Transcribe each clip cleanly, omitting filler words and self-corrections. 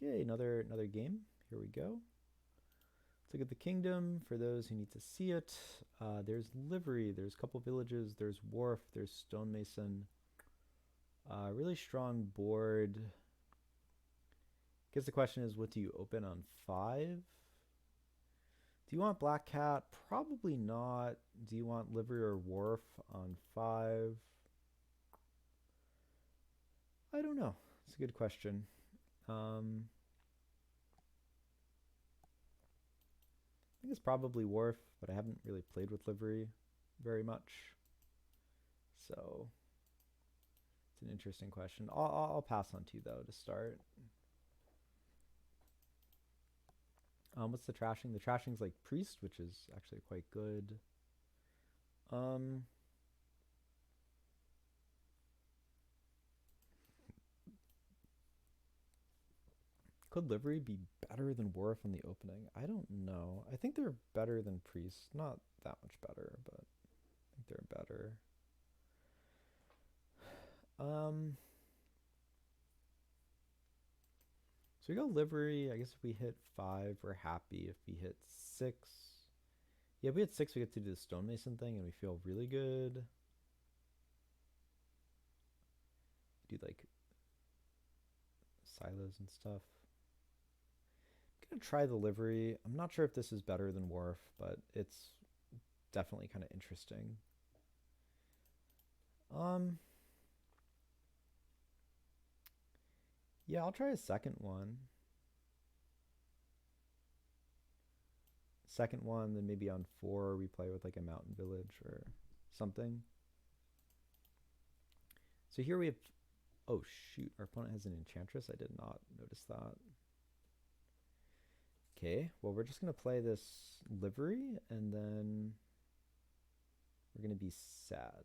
Okay, another game. Here we go. Let's look at the kingdom for those who need to see it. There's livery, there's a couple villages, there's wharf, there's stonemason. Really strong board. Guess the question is, what do you open on 5? Do you want black cat? Probably not. Do you want livery or wharf on 5? I don't know. It's a good question. Um, I think it's probably wharf, but I haven't really played with livery very much. So it's an interesting question. I'll pass on 2 though to start. What's the trashing? The trashing's like priest, which is actually quite good. Um, could livery be better than wharf in the opening? I don't know. I think they're better than priest. Not that much better, but I think they're better. Um, so we go livery. I guess if we hit 5, we're happy. If we hit 6, yeah, if we hit 6, we get to do the stonemason thing, and we feel really good. Do like silos and stuff. I'm gonna try the livery. I'm not sure if this is better than wharf, but it's definitely kind of interesting. Um, yeah, I'll try a second one. Second one, then maybe on 4 we play with like a mountain village or something. So here we have, oh shoot, our opponent has an enchantress. I did not notice that. Okay, well we're just gonna play this livery and then we're gonna be sad.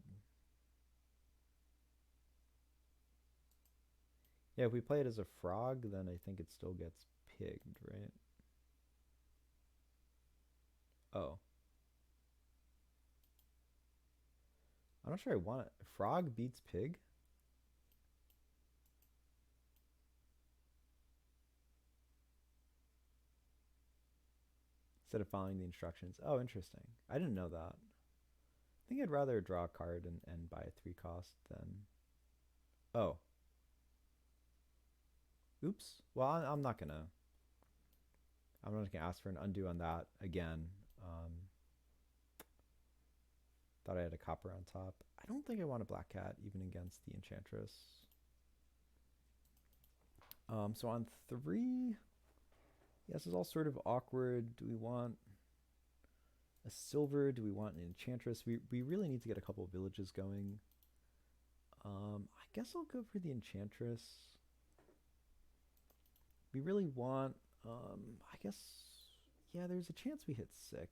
Yeah, if we play it as a frog, then I think it still gets pigged, right? Oh, I'm not sure I want it. Frog beats pig? Instead of following the instructions. Oh, interesting. I didn't know that. I think I'd rather draw a card and buy a 3 cost than. Oh, oops. Well, I'm not gonna. I'm not gonna ask for an undo on that again. Thought I had a copper on top. I don't think I want a black cat even against the enchantress. So on 3, yes, it's all sort of awkward. Do we want a silver? Do we want an enchantress? We really need to get a couple of villages going. I guess I'll go for the enchantress. We really want. I guess. Yeah, there's a chance we hit 6.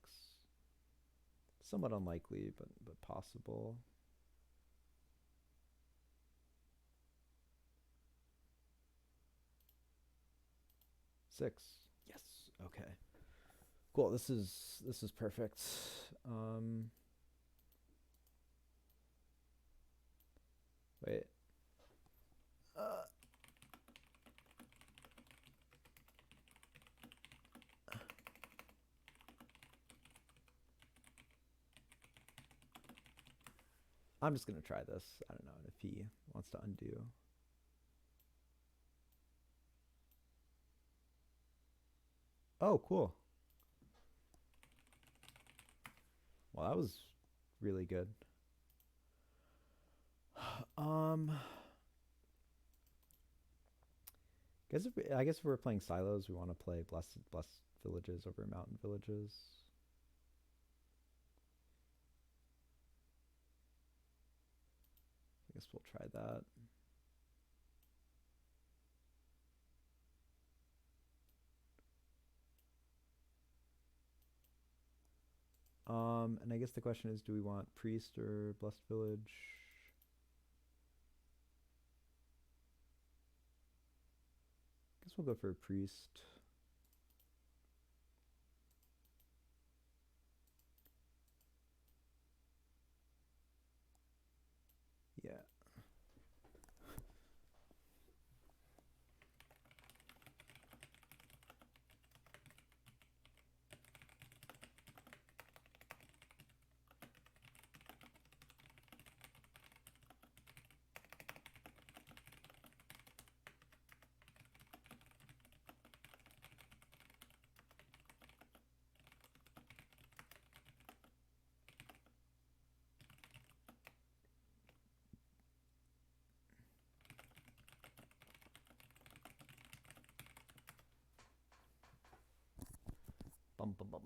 Somewhat unlikely, but possible. 6. Yes. Okay. Cool. This is perfect. Wait. Uh, I'm just gonna try this. I don't know if he wants to undo. Oh, cool. Well, that was really good. Um, I guess if we're playing silos, we want to play blessed villages over mountain villages. I guess we'll try that. And I guess the question is, do we want priest or blessed village? I guess we'll go for a priest. Yeah. Bum bum bum.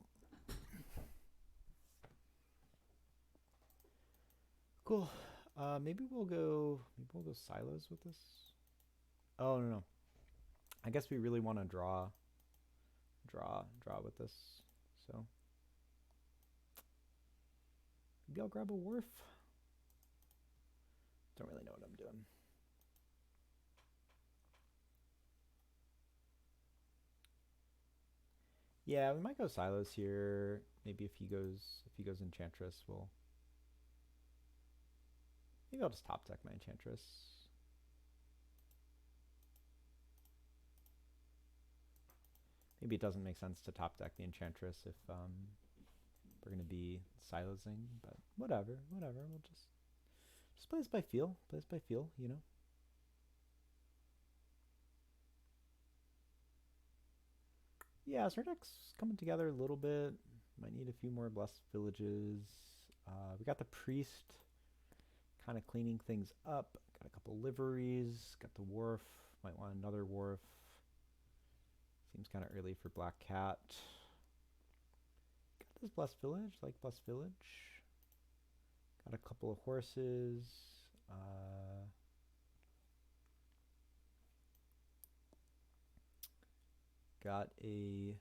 Cool. Maybe we'll go silos with this. Oh no. I guess we really want to draw with this. So maybe I'll grab a wharf. Don't really know what I'm doing. Yeah, we might go silos here. Maybe if he goes Enchantress, maybe I'll just top deck my Enchantress. Maybe it doesn't make sense to top deck the Enchantress if we're gonna be silosing, but whatever. We'll just play this by feel. Play this by feel, you know. Yeah, so our deck's coming together a little bit. Might need a few more Blessed Villages. We got the Priest kind of cleaning things up. Got a couple liveries. Got the Wharf. Might want another Wharf. Seems kind of early for Black Cat. Got this Blessed Village. Like Blessed Village. Got a couple of horses. Got a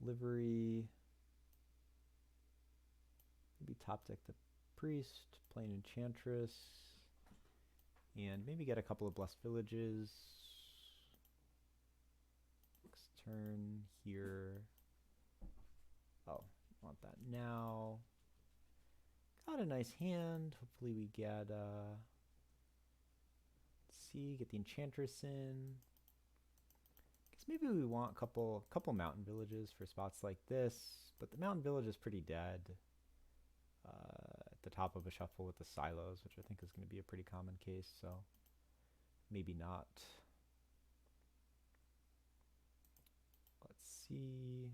livery. Maybe top deck the Priest, play an Enchantress, and maybe get a couple of Blessed Villages. Next turn here. Oh, want that now. Got a nice hand. Hopefully we get, let's see, get the Enchantress in. Guess maybe we want a couple mountain villages for spots like this, but the mountain village is pretty dead. At the top of a shuffle with the silos, which I think is going to be a pretty common case, so maybe not. Let's see.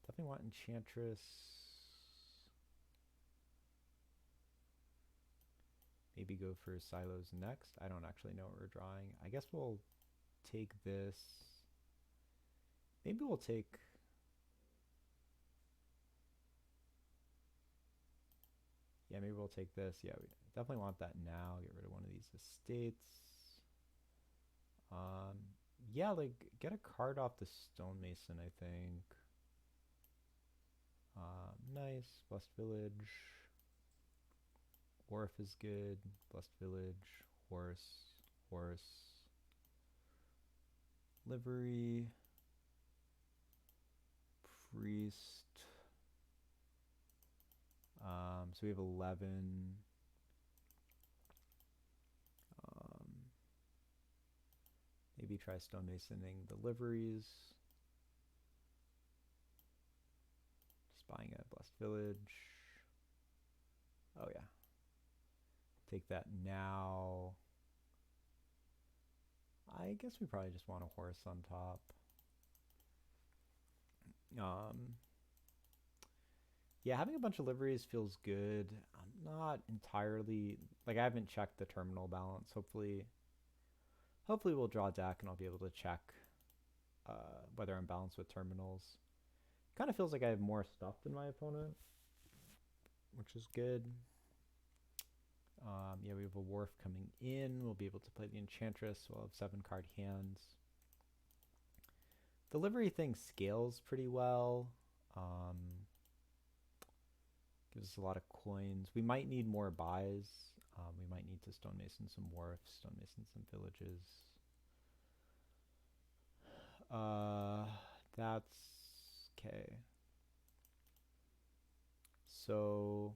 Definitely want Enchantress. Maybe go for silos next. I don't actually know what we're drawing. I guess we'll take this. Maybe we'll take... Yeah, maybe we'll take this. Yeah, we definitely want that now. Get rid of one of these estates. Yeah, like, get a card off the Stonemason, I think. Nice. Blessed Village. Wharf is good. Blessed Village. Horse. Livery. Priest. So we have 11. Maybe try stonemasoning the liveries. Just buying a Blessed Village. Oh yeah. Take that now. I guess we probably just want a horse on top. Yeah, having a bunch of liveries feels good. I'm not entirely, like, I haven't checked the terminal balance. Hopefully we'll draw a deck and I'll be able to check whether I'm balanced with terminals. Kind of feels like I have more stuff than my opponent, which is good. Yeah, we have a Wharf coming in. We'll be able to play the Enchantress. We'll have 7 card hands. The livery thing scales pretty well. Gives us a lot of coins. We might need more buys. We might need to stonemason some wharfs, stonemason some villages. That's okay. So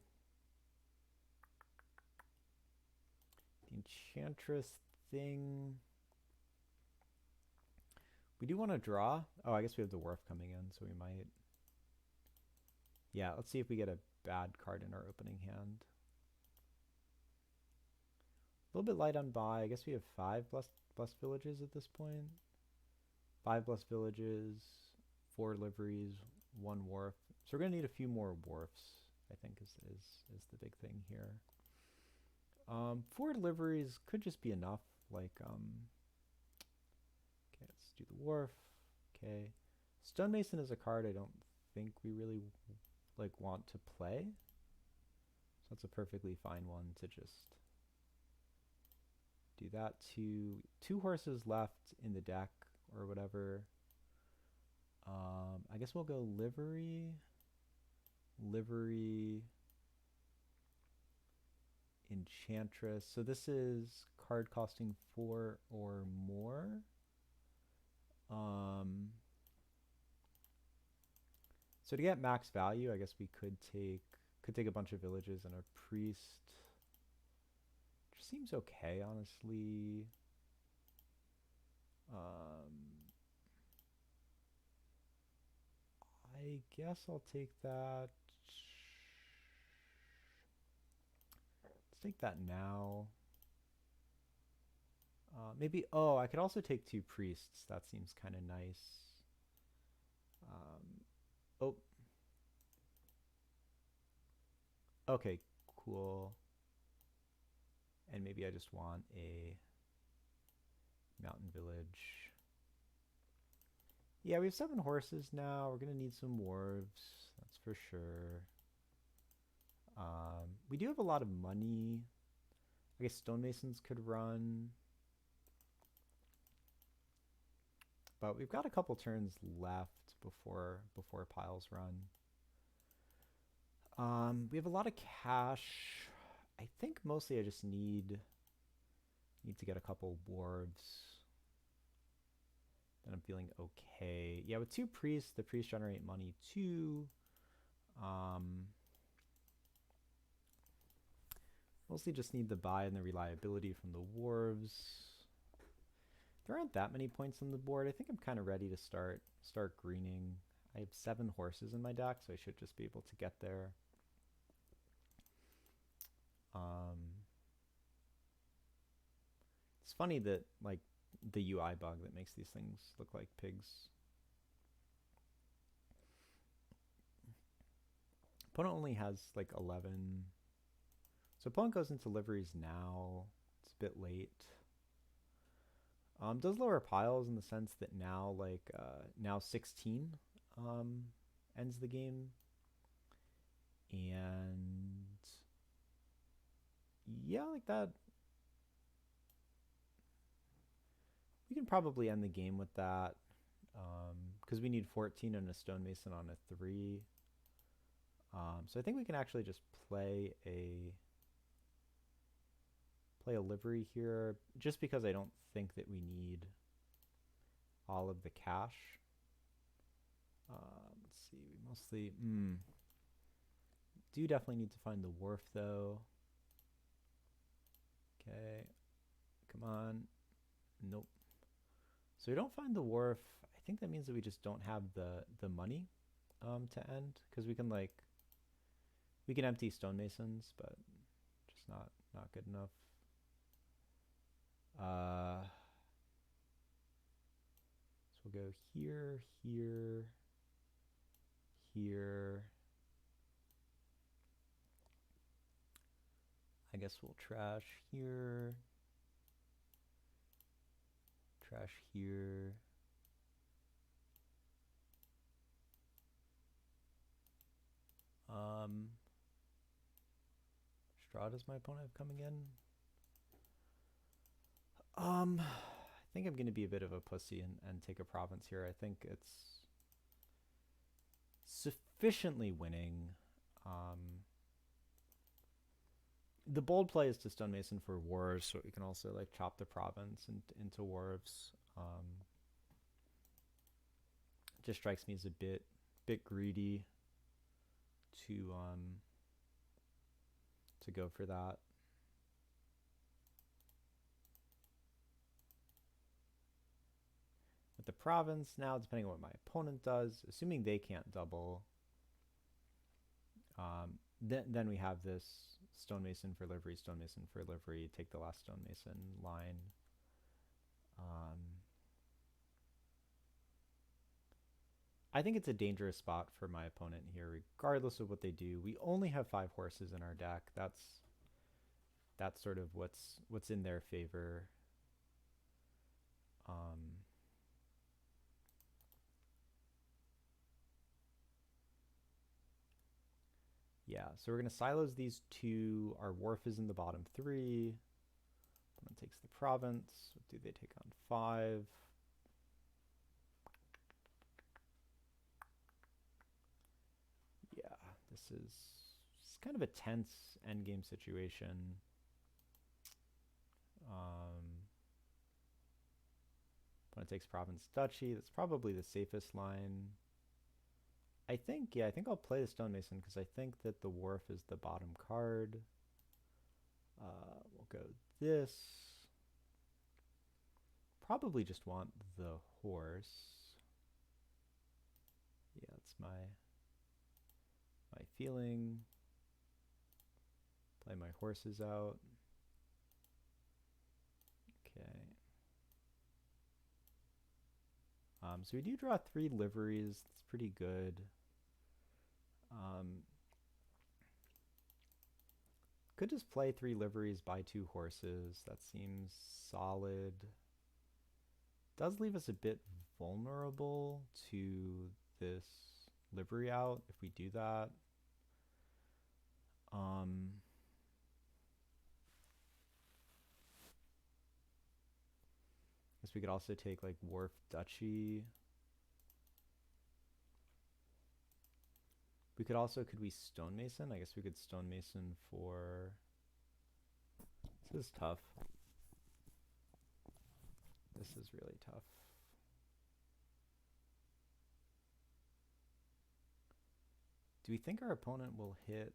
the Enchantress thing. We do want to draw. Oh, I guess we have the Wharf coming in, so we might. Yeah, let's see if we get a bad card in our opening hand. A little bit light on buy. I guess we have 5 blessed villages at this point. 5 blessed villages, 4 liveries, 1 wharf. So we're gonna need a few more wharfs, I think is the big thing here. 4 liveries could just be enough. Like, okay, let's do the wharf. Okay. Stonemason is a card I don't think we really like want to play. So that's a perfectly fine one to just do that. Two horses left in the deck or whatever. I guess we'll go livery, enchantress. So this is card costing 4 or more. So to get max value, I guess we could take a bunch of villages and a priest. Which seems okay, honestly. I guess I'll take that. Let's take that now. Maybe, oh, I could also take 2 priests. That seems kind of nice. Oh. Okay, cool. And maybe I just want a mountain village. Yeah, we have 7 horses now. We're going to need some wharves. That's for sure. We do have a lot of money. I guess stonemasons could run. But we've got a couple turns left before piles run. We have a lot of cash. I think mostly I just need to get a couple wharves. Then I'm feeling okay. Yeah, with 2 priests, the priests generate money too. Mostly just need the buy and the reliability from the wharves. There aren't that many points on the board. I think I'm kind of ready to start greening. I have 7 horses in my deck, so I should just be able to get there. It's funny that like the UI bug that makes these things look like pigs. Opponent only has like 11. So opponent goes into liveries now. It's a bit late. Does lower piles in the sense that now like now 16 ends the game. And yeah, like that. We can probably end the game with that. Because we need 14 and a stonemason on a 3. So I think we can actually just play a livery here, just because I don't think that we need all of the cash. Let's see, we mostly do definitely need to find the wharf though. Okay, come on. Nope. So we don't find the wharf. I think that means that we just don't have the money to end, because we can empty stonemasons, but just not good enough. So we'll go here, here, here. I guess we'll trash here, trash here. Straw does my opponent have coming in? I think I'm going to be a bit of a pussy and take a province here. I think it's sufficiently winning. The bold play is to stonemason for wars, so we can also like chop the province into wharves. Just strikes me as a bit greedy to go for that. With the province now, depending on what my opponent does, assuming they can't double, then we have this stonemason for livery, stonemason for livery, take the last stonemason line. I think it's a dangerous spot for my opponent here, regardless of what they do. We only have 5 horses in our deck. That's sort of what's in their favor. Yeah, so we're going to silos these two. Our wharf is in the bottom 3. Opponent takes the province. What do they take on 5? Yeah, this is kind of a tense endgame situation. Opponent takes province duchy. That's probably the safest line. I think I'll play the stonemason because I think that the wharf is the bottom card. We'll go this. Probably just want the horse. Yeah, that's my feeling. Play my horses out. Okay. So we do draw 3 liveries. That's pretty good. Could just play 3 liveries, buy 2 horses. That seems solid. Does leave us a bit vulnerable to this livery out if we do that. Guess we could also take like wharf duchy. We could also, could we stonemason? I guess we could stonemason for, this is tough. This is really tough. Do we think our opponent will hit?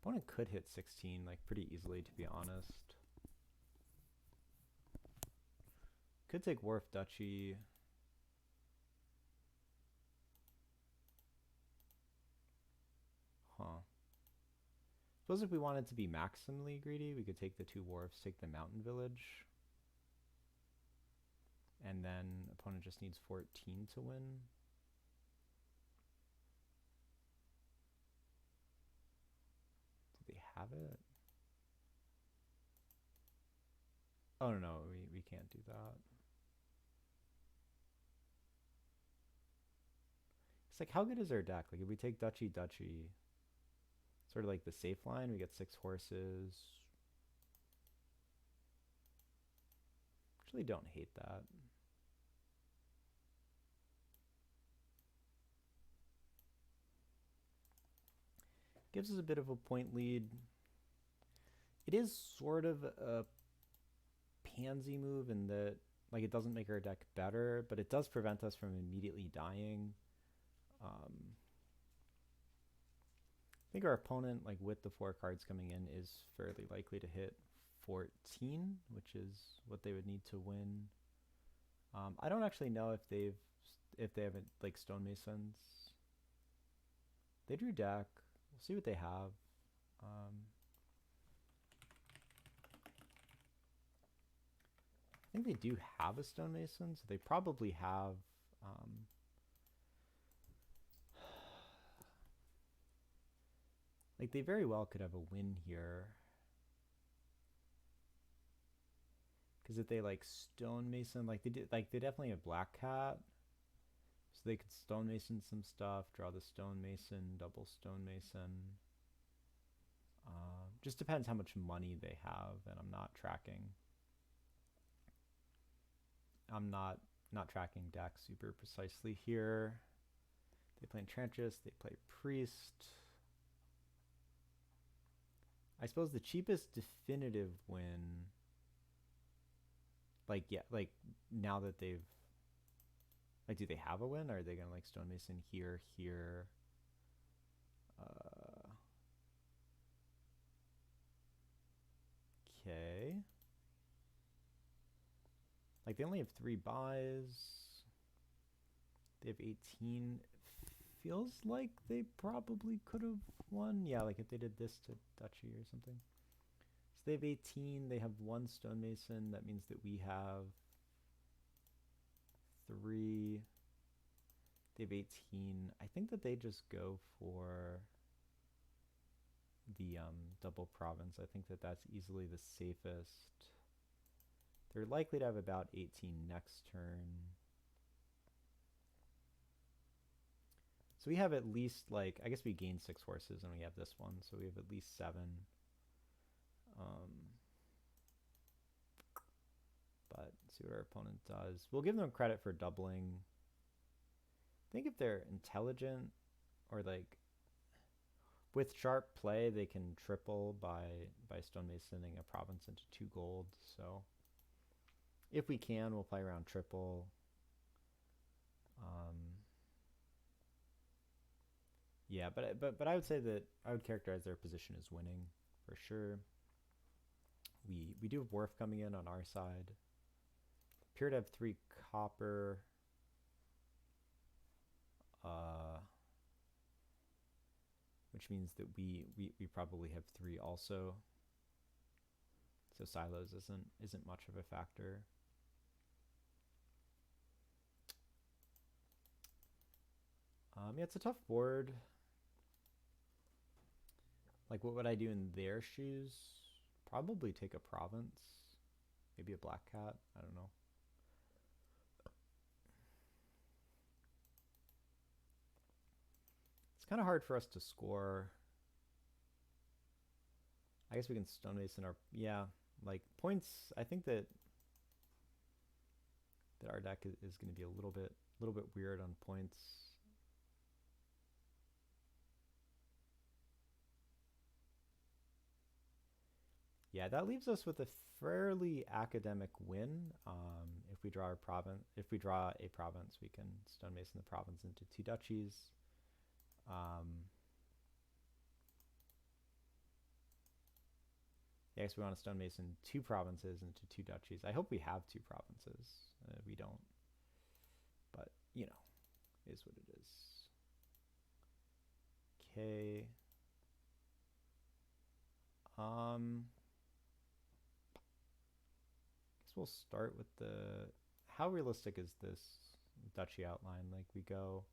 Opponent could hit 16 like pretty easily, to be honest. Could take wharf duchy. Huh. Suppose if we wanted to be maximally greedy, we could take the 2 wharfs, take the mountain village. And then opponent just needs 14 to win. Do they have it? Oh no, we can't do that. It's like, how good is our deck? Like if we take duchy, duchy, sort of like the safe line, we get 6 horses. Actually don't hate that. Gives us a bit of a point lead. It is sort of a pansy move in that like it doesn't make our deck better, but it does prevent us from immediately dying. I think our opponent, like with the 4 cards coming in, is fairly likely to hit 14, which is what they would need to win. I don't actually know if they haven't like stonemasons. They drew deck. We'll see what they have. I think they do have a stonemason, so they probably have. Like they very well could have a win here. Because if they like stonemason, like they definitely have black cat. So they could stonemason some stuff, draw the stonemason, double stonemason. Just depends how much money they have, and I'm not tracking. I'm not tracking deck super precisely here. They play Enchantress, they play Priest. I suppose the cheapest definitive win, like, yeah, like now that they've, like, do they have a win? Or are they gonna like stonemason here, here? Okay. Like they only have 3 buys. They have 18. Feels like they probably could have won. Yeah, like if they did this to duchy or something. So they have 18. They have 1 stonemason. That means that we have 3. They have 18. I think that they just go for the double province. I think that that's easily the safest. They're likely to have about 18 next turn. So we have at least, like, I guess we gain 6 horses and we have this one, so we have at least 7. But see what our opponent does. We'll give them credit for doubling. I think if they're intelligent or like with sharp play, they can triple by stonemasoning a province into 2 gold. So if we can, we'll play around triple. Yeah, but I would say that I would characterize their position as winning for sure. We do have Wharf coming in on our side. Appear to have 3 copper. Which means that we probably have 3 also. So silos isn't much of a factor. Yeah, it's a tough board. Like, what would I do in their shoes? Probably take a province. Maybe a black cat. I don't know. It's kind of hard for us to score. I guess we can stonemason our... Yeah, like, points... I think that our deck is going to be a little bit weird on points. Yeah, that leaves us with a fairly academic win. If we draw a province, we can stonemason the province into 2 duchies. Yeah, I guess we want to stonemason 2 provinces into 2 duchies. I hope we have 2 provinces. We don't, but you know, is what it is. Okay. Guess we'll start with the... How realistic is this duchy outline? Like, we go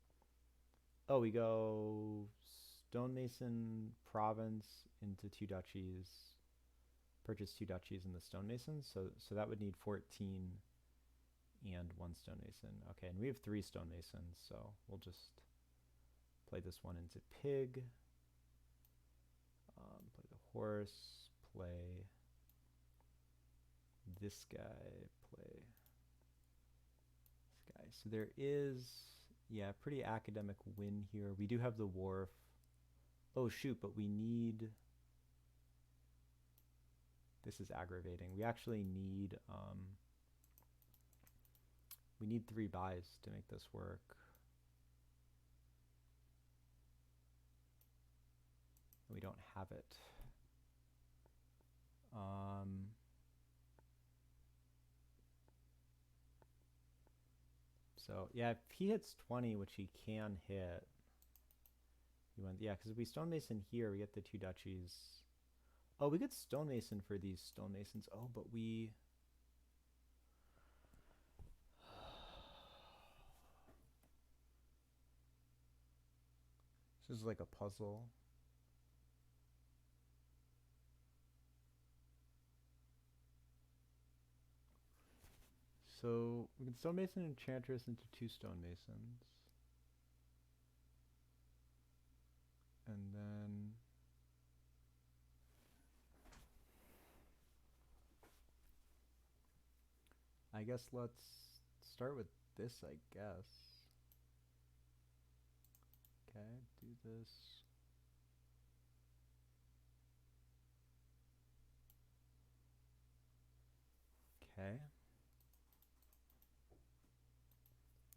stonemason province into 2 duchies, purchase 2 duchies in the stonemasons. So that would need 14 and 1 stonemason. Okay, and we have 3 stonemasons, so we'll just play this one into pig. Play the horse, play this guy, play this guy. So there is, yeah, pretty academic win here. We do have the wharf. Oh shoot, but we need... This is aggravating. We actually need... we need 3 buys to make this work. We don't have it. So yeah, if he hits 20, which he can hit, he went, yeah, because if we stonemason here, we get the 2 duchies. Oh, we get stonemason for these stonemasons. Oh, but we... This is like a puzzle. So we can stonemason enchantress into 2 stonemasons. And then... I guess let's start with this, I guess. Okay, do this. Okay.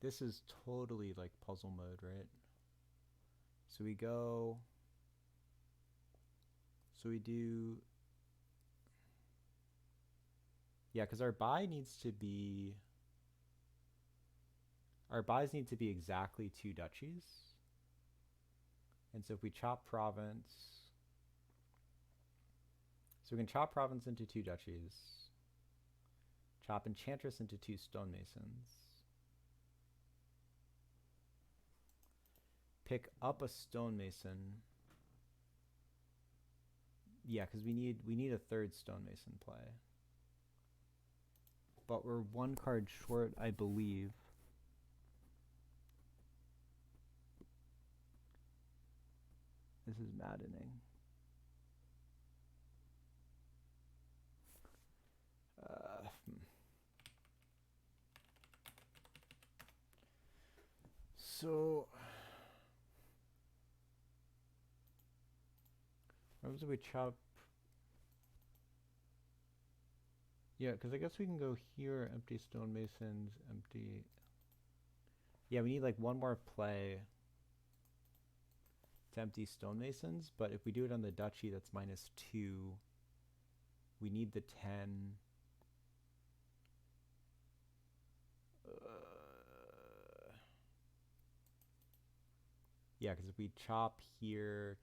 This is totally like puzzle mode, right? So we go... So we do... Yeah, because our buy needs to be... Our buys need to be exactly 2 duchies. And so if we chop province... So we can chop province into 2 duchies. Chop enchantress into 2 stonemasons. Pick up a stonemason. Yeah, because we need a 3rd stonemason play. But we're 1 card short, I believe. This is maddening. So, what was it we chop? Yeah, because I guess we can go here, empty stonemasons, empty. Yeah, we need like one more play to empty stonemasons, but if we do it on the duchy, that's -2. We need the 10. Yeah, because if we chop here,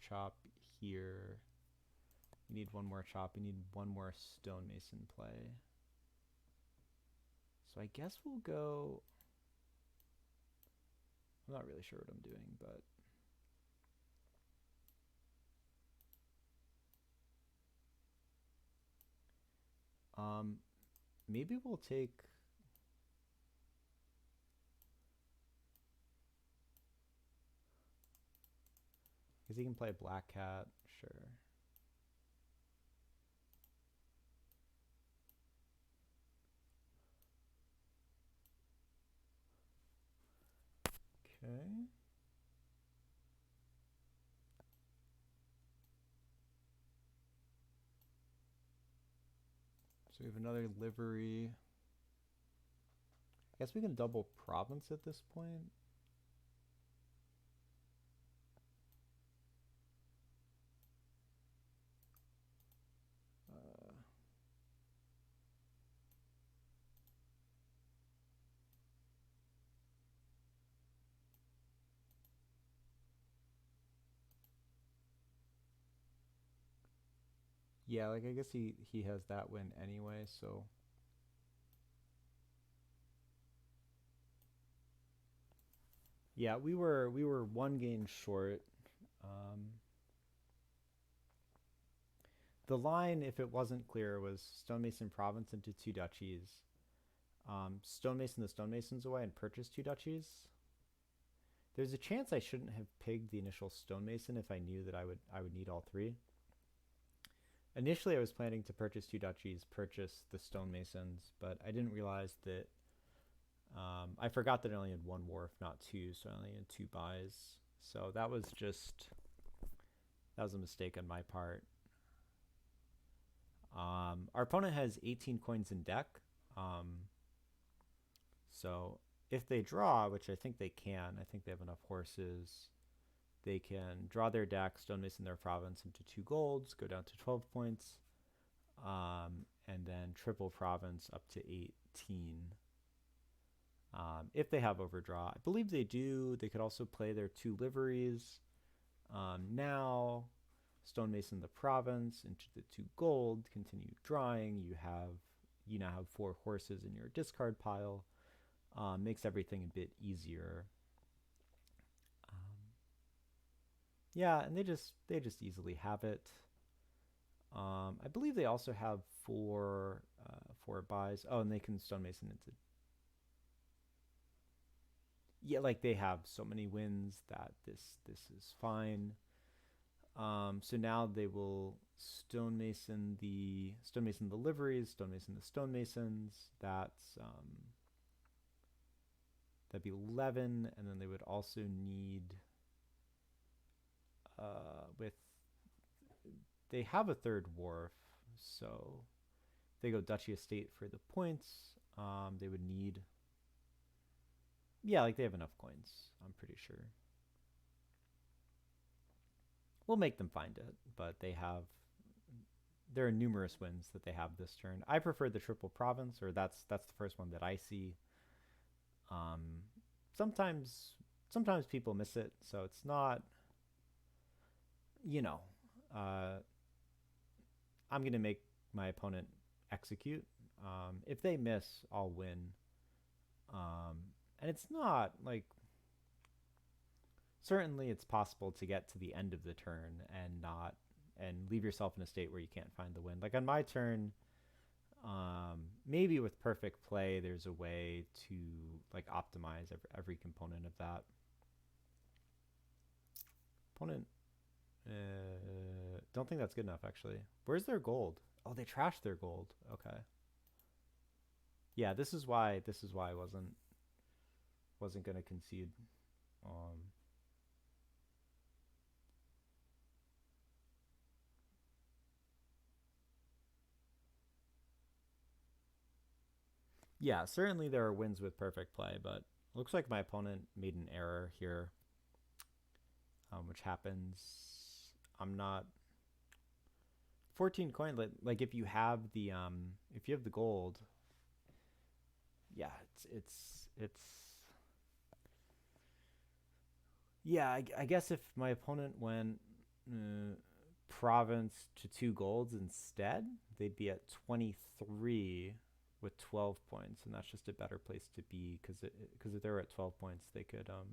we need one more chop. We need one more stonemason play. So I guess we'll go. I'm not really sure what I'm doing, but maybe we'll take. Because he can play Black Cat, sure. Okay. So we have another livery. I guess we can double province at this point. Yeah, like I guess he has that win anyway, so yeah, we were one gain short. The line, if it wasn't clear, was stonemason province into 2 duchies. Stonemason the stonemasons away and purchase 2 duchies. There's a chance I shouldn't have pigged the initial stonemason if I knew that I would need all 3. Initially, I was planning to purchase 2 duchies, purchase the stonemasons, but I didn't realize that. I forgot that I only had 1 wharf, not 2, so I only had 2 buys. So that was a mistake on my part. Our opponent has 18 coins in deck. So if they draw, which I think they can, I think they have enough horses, they can draw their deck, stonemason their province into 2 golds, go down to 12 points, and then triple province up to 18. If they have overdraw. I believe they do. They could also play their 2 liveries. Now, stonemason the province into the 2 gold, continue drawing. You now have 4 horses in your discard pile. Makes everything a bit easier. Yeah, and they just easily have it. I believe they also have 4 buys. Oh, and they can stonemason into. Yeah, like they have so many wins that this is fine. So now they will stonemason the liveries, stonemason the stonemasons. That'd be 11, and then they would also need they have a 3rd wharf, so they go duchy estate for the points. They would need, yeah, like they have enough coins, I'm pretty sure. We'll make them find it, but there are numerous wins that they have this turn. I prefer the triple province, or that's the first one that I see. Sometimes people miss it, so it's not, I'm going to make my opponent execute. If they miss, I'll win. And it's not like, certainly it's possible to get to the end of the turn and leave yourself in a state where you can't find the win. Like on my turn, maybe with perfect play, there's a way to like optimize every component of that. Opponent Don't think that's good enough, actually. Where's their gold? Oh, they trashed their gold. Okay. Yeah, this is why I wasn't gonna concede. Um, yeah, certainly there are wins with perfect play, but looks like my opponent made an error here, which happens. I'm not 14 coin. Like if you have the gold, yeah, it's yeah. I guess if my opponent went province to 2 golds instead, they'd be at 23 with 12 points, and that's just a better place to be because if they were at 12 points, they could a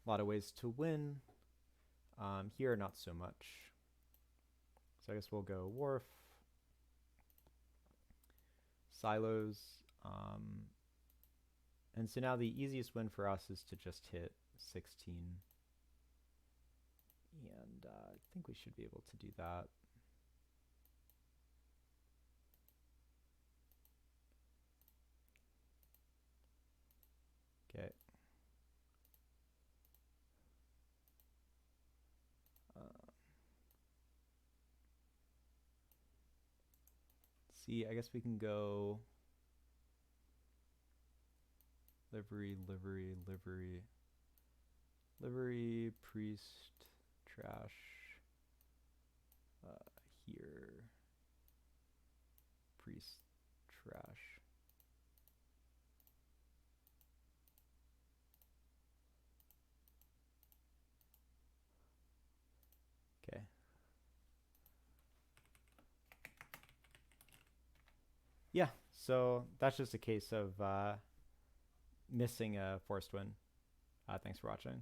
lot of ways to win. Here, not so much. So I guess we'll go wharf, silos, and so now the easiest win for us is to just hit 16, and I think we should be able to do that. Okay. See, I guess we can go livery, livery, livery, livery, priest, trash, here, priest, trash. Okay. Yeah, so that's just a case of missing a forced win. Thanks for watching.